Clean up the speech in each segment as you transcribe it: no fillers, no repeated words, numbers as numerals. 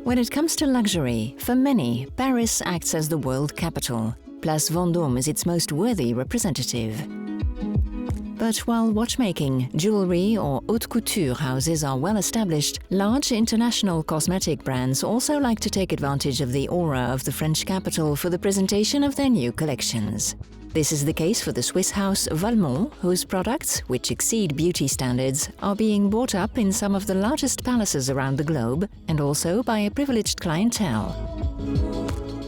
When it comes to luxury, for many, Paris acts as the world capital. Place Vendôme is its most worthy representative. But while watchmaking, jewelry or haute couture houses are well established, large international cosmetic brands also like to take advantage of the aura of the French capital for the presentation of their new collections. This is the case for the Swiss house Valmont, whose products, which exceed beauty standards, are being bought up in some of the largest palaces around the globe and also by a privileged clientele.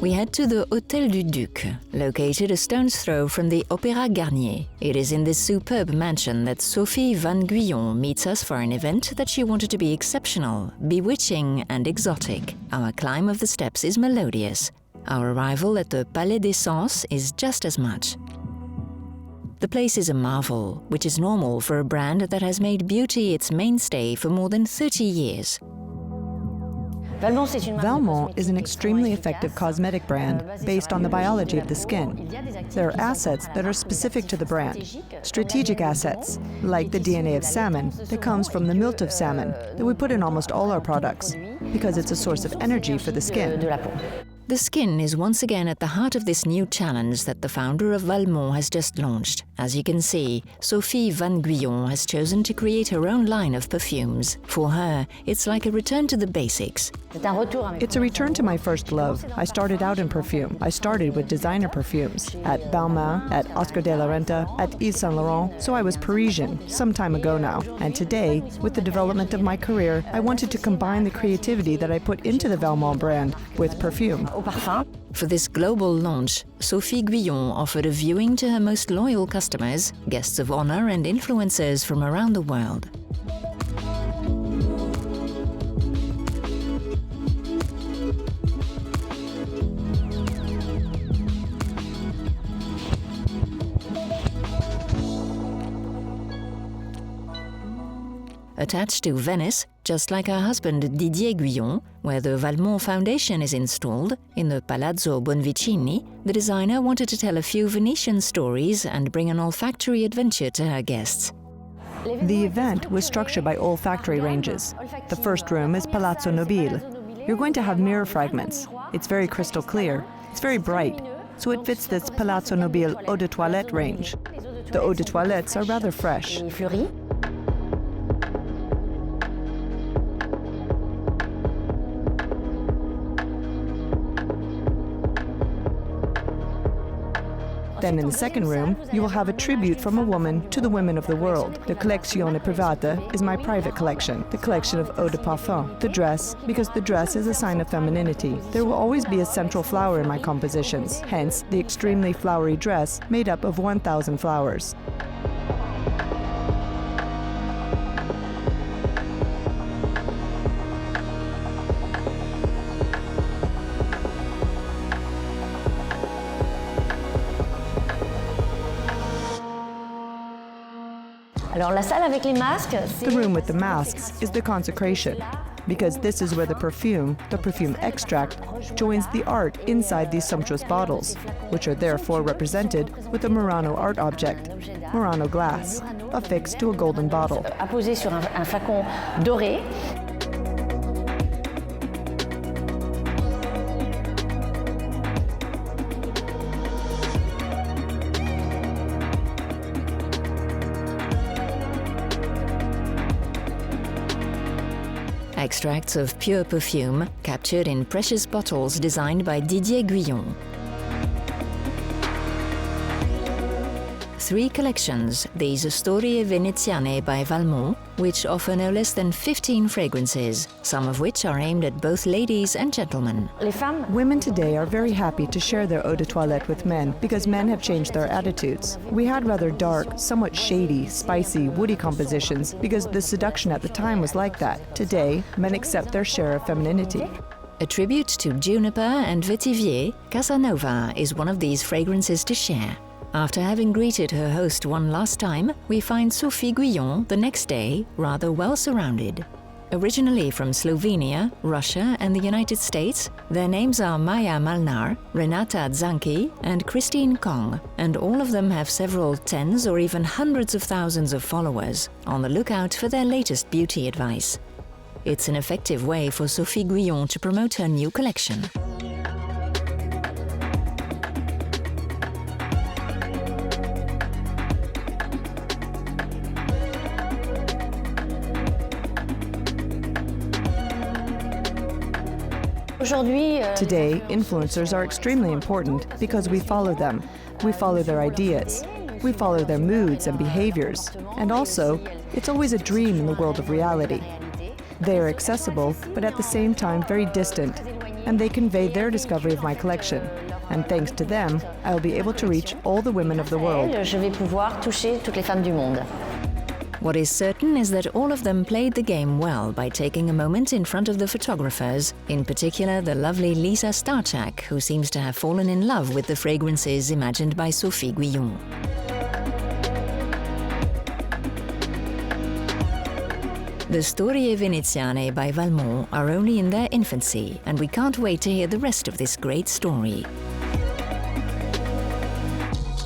We head to the Hôtel du Duc, located a stone's throw from the Opéra Garnier. It is in this superb mansion that Sophie Van Guyon meets us for an event that she wanted to be exceptional, bewitching and exotic. Our climb of the steps is melodious. Our arrival at the Palais des Sens is just as much. The place is a marvel, which is normal for a brand that has made beauty its mainstay for more than 30 years. Valmont is an extremely effective cosmetic brand based on the biology of the skin. There are assets that are specific to the brand, strategic assets, like the DNA of salmon that comes from the milt of salmon that we put in almost all our products, because it's a source of energy for the skin. The skin is once again at the heart of this new challenge that the founder of Valmont has just launched. As you can see, Sophie Van Guyon has chosen to create her own line of perfumes. For her, it's like a return to the basics. It's a return to my first love. I started out in perfume. I started with designer perfumes at Balmain, at Oscar de la Renta, at Yves Saint Laurent, so I was Parisian some time ago now. And today, with the development of my career, I wanted to combine the creativity that I put into the Valmont brand with perfume. For this global launch, Sophie Guyon offered a viewing to her most loyal customers, guests of honor and influencers from around the world. Attached to Venice, just like her husband Didier Guyon, where the Valmont Foundation is installed, in the Palazzo Bonvicini, the designer wanted to tell a few Venetian stories and bring an olfactory adventure to her guests. The event was structured by olfactory ranges. The first room is Palazzo Nobile. You're going to have mirror fragments. It's very crystal clear. It's very bright. So it fits this Palazzo Nobile eau de toilette range. The eau de toilettes are rather fresh. Then in the second room, you will have a tribute from a woman to the women of the world. The Collezione Privata is my private collection, the collection of eau de parfum. The dress, because the dress is a sign of femininity. There will always be a central flower in my compositions, hence the extremely flowery dress made up of 1,000 flowers. The room with the masks is the consecration, because this is where the perfume extract, joins the art inside these sumptuous bottles, which are therefore represented with a Murano art object, Murano glass, affixed to a golden bottle. Extracts of pure perfume captured in precious bottles designed by Didier Guyon. 3 collections, these Storie Veneziane by Valmont, which offer no less than 15 fragrances, some of which are aimed at both ladies and gentlemen. Women today are very happy to share their eau de toilette with men because men have changed their attitudes. We had rather dark, somewhat shady, spicy, woody compositions because the seduction at the time was like that. Today, men accept their share of femininity. A tribute to juniper and vetiver, Casanova is one of these fragrances to share. After having greeted her host one last time, we find Sophie Guyon the next day rather well surrounded. Originally from Slovenia, Russia and the United States, their names are Maya Malnar, Renata Zanki and Christine Kong, and all of them have several tens or even hundreds of thousands of followers, on the lookout for their latest beauty advice. It's an effective way for Sophie Guyon to promote her new collection. Today, influencers are extremely important because we follow them. We follow their ideas. We follow their moods and behaviors. And also, it's always a dream in the world of reality. They are accessible, but at the same time very distant, and they convey their discovery of my collection. And thanks to them, I will be able to reach all the women of the world. Je vais pouvoir toucher toutes les femmes du monde. What is certain is that all of them played the game well by taking a moment in front of the photographers, in particular the lovely Lisa Starchak, who seems to have fallen in love with the fragrances imagined by Sophie Guyon. The Storie Veneziane by Valmont are only in their infancy, and we can't wait to hear the rest of this great story.